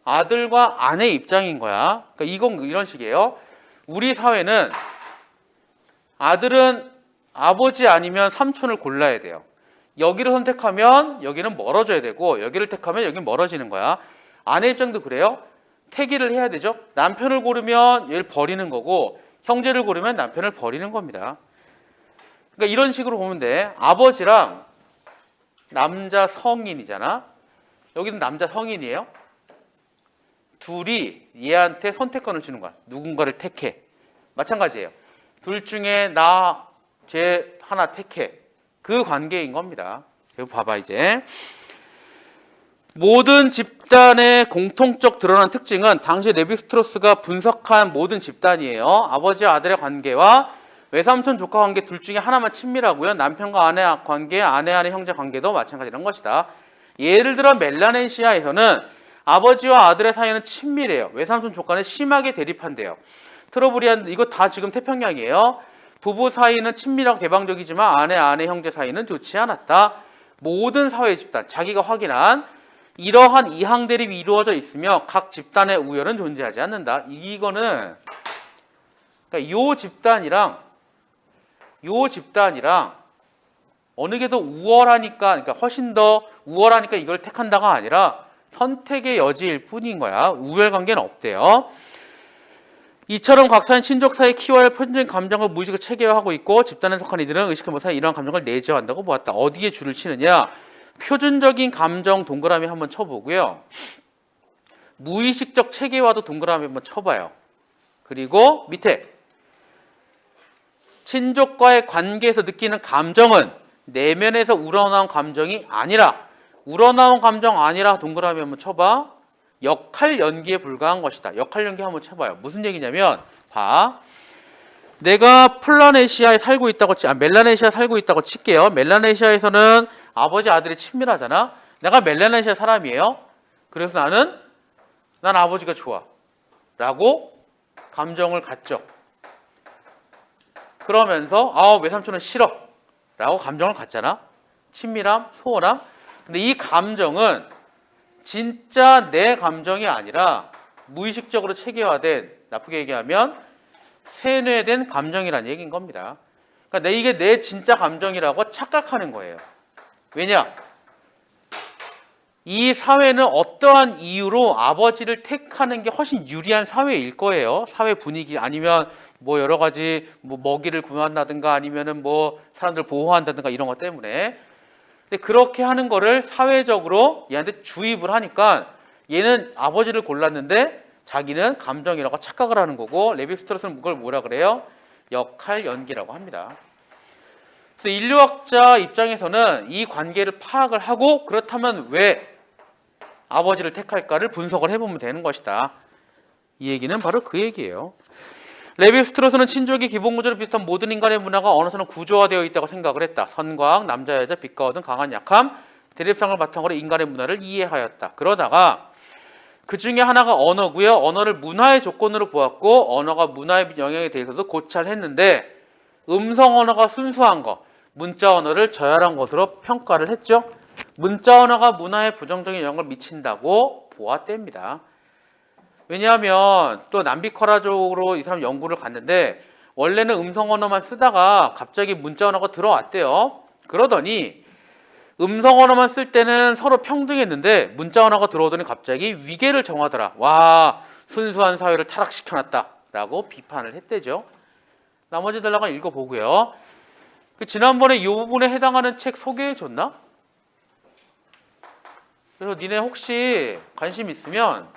아들과 아내의 입장인 거야. 그러니까 이건 이런 식이에요. 우리 사회는 아들은 아버지 아니면 삼촌을 골라야 돼요. 여기를 선택하면 여기는 멀어져야 되고 여기를 택하면 여기는 멀어지는 거야. 아내 입장도 그래요. 택일을 해야 되죠. 남편을 고르면 얘를 버리는 거고 형제를 고르면 남편을 버리는 겁니다. 그러니까 이런 식으로 보면 돼. 아버지랑 남자 성인이잖아. 여기는 남자 성인이에요. 둘이 얘한테 선택권을 주는 거야. 누군가를 택해. 마찬가지예요. 둘 중에 쟤 하나 택해. 그 관계인 겁니다. 이거 봐봐 이제. 모든 집단의 공통적 드러난 특징은 당시 레비스트로스가 분석한 모든 집단이에요. 아버지와 아들의 관계와 외삼촌 조카 관계 둘 중에 하나만 친밀하고요. 남편과 아내 관계, 아내 형제 관계도 마찬가지란 것이다. 예를 들어 멜라네시아에서는 아버지와 아들의 사이는 친밀해요. 외삼촌 조카는 심하게 대립한대요. 트러블이한 이거 다 지금 태평양이에요. 부부 사이는 친밀하고 개방적이지만 아내 형제 사이는 좋지 않았다. 모든 사회 집단, 자기가 확인한 이러한 이항 대립이 이루어져 있으며 각 집단의 우열은 존재하지 않는다. 이거는 그러니까 이 집단이랑 요 집단이랑 어느 게 더 우월하니까, 그러니까 훨씬 더 우월하니까 이걸 택한다가 아니라 선택의 여지일 뿐인 거야. 우열 관계는 없대요. 이처럼 각사는 친족 사이 키워야 할 표준적인 감정과 무의식을 체계화하고 있고 집단에 속한 이들은 의식을 못하여 이러한 감정을 내재화한다고 보았다. 어디에 줄을 치느냐? 표준적인 감정 동그라미 한번 쳐보고요. 무의식적 체계화도 동그라미 한번 쳐봐요. 그리고 밑에 친족과의 관계에서 느끼는 감정은 내면에서 우러나온 감정이 아니라 우러나온 감정 아니라 동그라미 한번 쳐봐. 역할 연기에 불과한 것이다. 역할 연기 한번 쳐봐요. 무슨 얘기냐면 봐. 내가 멜라네시아에 살고 있다고 칠게요. 멜라네시아에서는 아버지 아들이 친밀하잖아. 내가 멜라네시아 사람이에요. 그래서 난 아버지가 좋아 라고 감정을 갖죠. 그러면서 외삼촌은 싫어 라고 감정을 갖잖아. 친밀함, 소원함. 근데 이 감정은 진짜 내 감정이 아니라 무의식적으로 체계화된, 나쁘게 얘기하면 세뇌된 감정이라는 얘기인 겁니다. 그러니까 이게 내 진짜 감정이라고 착각하는 거예요. 왜냐? 이 사회는 어떠한 이유로 아버지를 택하는 게 훨씬 유리한 사회일 거예요. 사회 분위기 아니면 뭐 여러 가지 뭐 먹이를 구한다든가 아니면은 뭐 사람들 보호한다든가 이런 것 때문에. 근데 그렇게 하는 거를 사회적으로 얘한테 주입을 하니까 얘는 아버지를 골랐는데 자기는 감정이라고 착각을 하는 거고, 레비스트로스는 그걸 뭐라 그래요? 역할 연기라고 합니다. 그래서 인류학자 입장에서는 이 관계를 파악을 하고 그렇다면 왜 아버지를 택할까를 분석을 해보면 되는 것이다. 이 얘기는 바로 그 얘기예요. 레비스트로스는 친족의 기본 구조를 비롯한 모든 인간의 문화가 어느 선은 구조화되어 있다고 생각을 했다. 선과 악, 남자, 여자, 빛과 어두움, 강한, 약함, 대립성을 바탕으로 인간의 문화를 이해하였다. 그러다가 그 중에 하나가 언어고요. 언어를 문화의 조건으로 보았고 언어가 문화의 영향에 대해서도 고찰을 했는데 음성 언어가 순수한 거, 문자 언어를 저열한 것으로 평가를 했죠. 문자 언어가 문화에 부정적인 영향을 미친다고 보았답니다. 왜냐하면 또 남비커라족으로 이 사람 연구를 갔는데 원래는 음성 언어만 쓰다가 갑자기 문자 언어가 들어왔대요. 그러더니 음성 언어만 쓸 때는 서로 평등했는데 문자 언어가 들어오더니 갑자기 위계를 정하더라. 와, 순수한 사회를 타락시켜놨다 라고 비판을 했대죠. 나머지들 한번 읽어보고요. 지난번에 이 부분에 해당하는 책 소개해줬나? 그래서 니네 혹시 관심 있으면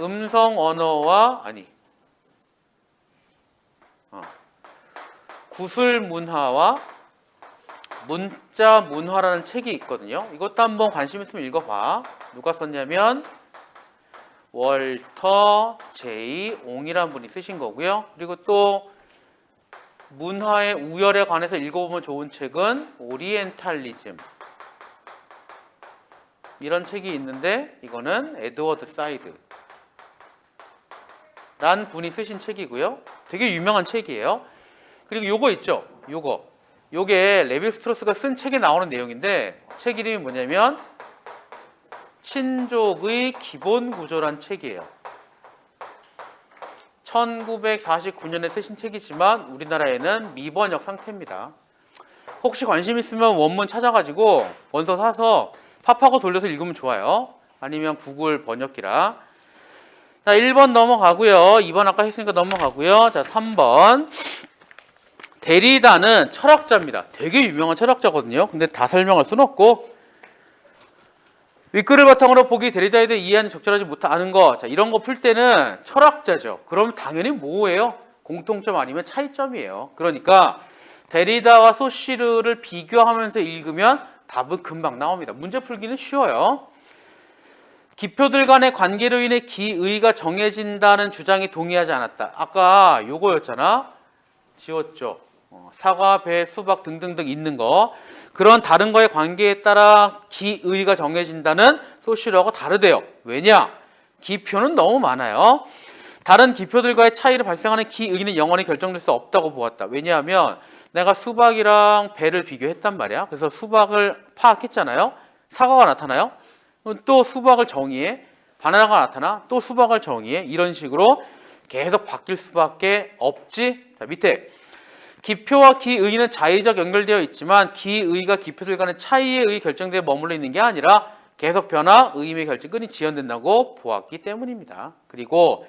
음성 언어와 구술 문화와 문자 문화라는 책이 있거든요. 이것도 한번 관심 있으면 읽어봐. 누가 썼냐면 월터 제이 옹이라는 분이 쓰신 거고요. 그리고 또 문화의 우열에 관해서 읽어보면 좋은 책은 오리엔탈리즘 이런 책이 있는데 이거는 에드워드 사이드 란 분이 쓰신 책이고요. 되게 유명한 책이에요. 그리고 요거 있죠. 요게 레비스트로스가 쓴 책에 나오는 내용인데 책 이름이 뭐냐면 친족의 기본 구조란 책이에요. 1949년에 쓰신 책이지만 우리나라에는 미번역 상태입니다. 혹시 관심 있으면 원문 찾아가지고 원서 사서 팝하고 돌려서 읽으면 좋아요. 아니면 구글 번역기라. 자, 1번 넘어가고요. 2번 아까 했으니까 넘어가고요. 자, 3번. 데리다는 철학자입니다. 되게 유명한 철학자거든요. 근데 다 설명할 수는 없고 윗글을 바탕으로 보기 데리다에 대해 이해하는 적절하지 못하는 거. 자, 이런 거 풀 때는 철학자죠. 그럼 당연히 뭐예요? 공통점 아니면 차이점이에요. 그러니까 데리다와 소시르를 비교하면서 읽으면 답은 금방 나옵니다. 문제 풀기는 쉬워요. 기표들 간의 관계로 인해 기의가 정해진다는 주장이 동의하지 않았다. 아까 요거였잖아. 지웠죠. 사과, 배, 수박 등등등 있는 거. 그런 다른 거의 관계에 따라 기의가 정해진다는 소시르하고 다르대요. 왜냐? 기표는 너무 많아요. 다른 기표들과의 차이를 발생하는 기의는 영원히 결정될 수 없다고 보았다. 왜냐하면 내가 수박이랑 배를 비교했단 말이야. 그래서 수박을 파악했잖아요. 사과가 나타나요. 또 수박을 정의해. 바나나가 나타나. 또 수박을 정의해. 이런 식으로 계속 바뀔 수밖에 없지. 자, 밑에 기표와 기의는 자의적 연결되어 있지만 기의가 기표들 간의 차이에 의해 결정되어 머물러 있는 게 아니라 계속 변화, 의미의 결정권이 지연된다고 보았기 때문입니다. 그리고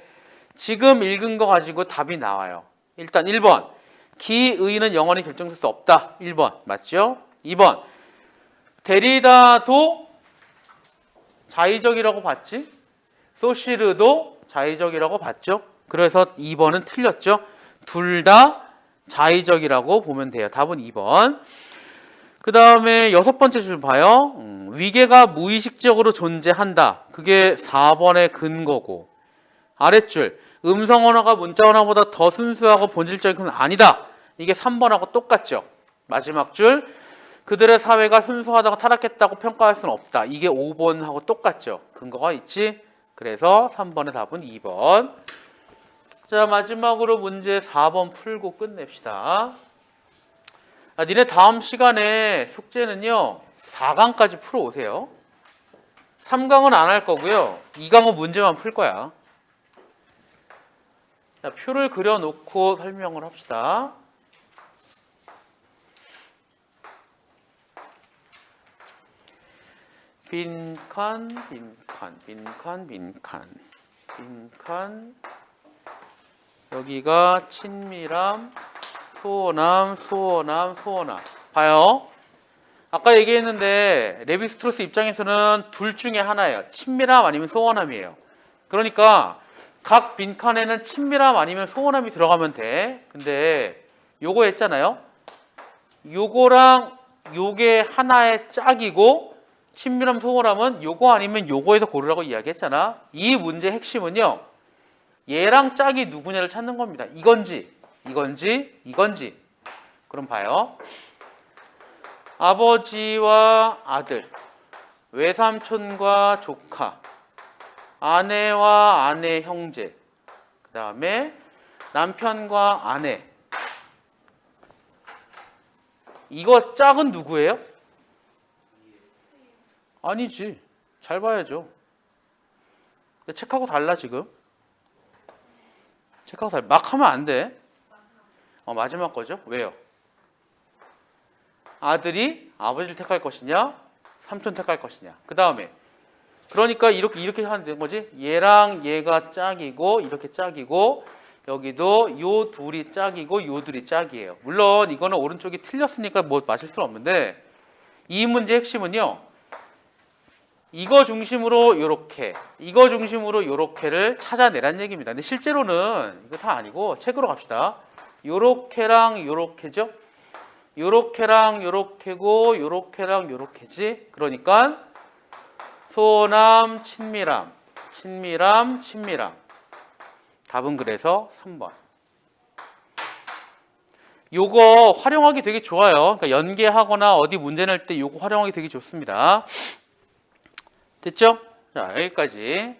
지금 읽은 거 가지고 답이 나와요. 일단 1번 기의는 영원히 결정될 수 없다. 1번 맞죠? 2번 데리다도 자의적이라고 봤지? 소시르도 자의적이라고 봤죠? 그래서 2번은 틀렸죠? 둘 다 자의적이라고 보면 돼요. 답은 2번. 그 다음에 6번째 줄 봐요. 위계가 무의식적으로 존재한다. 그게 4번의 근거고. 아랫줄 음성 언어가 문자 언어보다 더 순수하고 본질적인 건 아니다. 이게 3번하고 똑같죠. 마지막 줄 그들의 사회가 순수하다고 타락했다고 평가할 수는 없다. 이게 5번하고 똑같죠. 근거가 있지. 그래서 3번의 답은 2번. 자, 마지막으로 문제 4번 풀고 끝냅시다. 니네 다음 시간에 숙제는요 4강까지 풀어오세요. 3강은 안 할 거고요. 2강은 문제만 풀 거야. 자, 표를 그려놓고 설명을 합시다. 빈칸, 빈칸, 빈칸, 빈칸, 빈칸. 여기가 친밀함, 소원함, 소원함, 소원함. 봐요. 아까 얘기했는데 레비스트로스 입장에서는 둘 중에 하나예요. 친밀함 아니면 소원함이에요. 그러니까 각 빈칸에는 친밀함 아니면 소원함이 들어가면 돼. 근데 요거 했잖아요. 요거랑 요게 하나의 짝이고 친밀함, 소원함은 요거 아니면 요거에서 고르라고 이야기했잖아. 이 문제의 핵심은요. 얘랑 짝이 누구냐를 찾는 겁니다. 이건지, 이건지, 이건지. 그럼 봐요. 아버지와 아들, 외삼촌과 조카, 아내와 아내 형제, 그 다음에 남편과 아내. 이거 짝은 누구예요? 아니지. 잘 봐야죠. 책하고 달라 지금. 책하고 달라. 막 하면 안 돼. 마지막 거죠. 왜요? 아들이 아버지를 택할 것이냐, 삼촌 택할 것이냐. 그 다음에 그러니까 이렇게 하면 되는 거지. 얘랑 얘가 짝이고 이렇게 짝이고 여기도 요 둘이 짝이고 요 둘이 짝이에요. 물론 이거는 오른쪽이 틀렸으니까 뭐 마실 수는 없는데 이 문제의 핵심은요. 이거 중심으로 요렇게, 이거 중심으로 요렇게를 찾아내란 얘기입니다. 근데 실제로는 이거 다 아니고 책으로 갑시다. 요렇게랑 요렇게죠. 요렇게랑 요렇게고 요렇게랑 요렇게지. 그러니까 소원함, 친밀함, 친밀함, 친밀함. 답은 그래서 3번. 요거 활용하기 되게 좋아요. 그러니까 연계하거나 어디 문제 낼 때 요거 활용하기 되게 좋습니다. 됐죠? 자, 여기까지.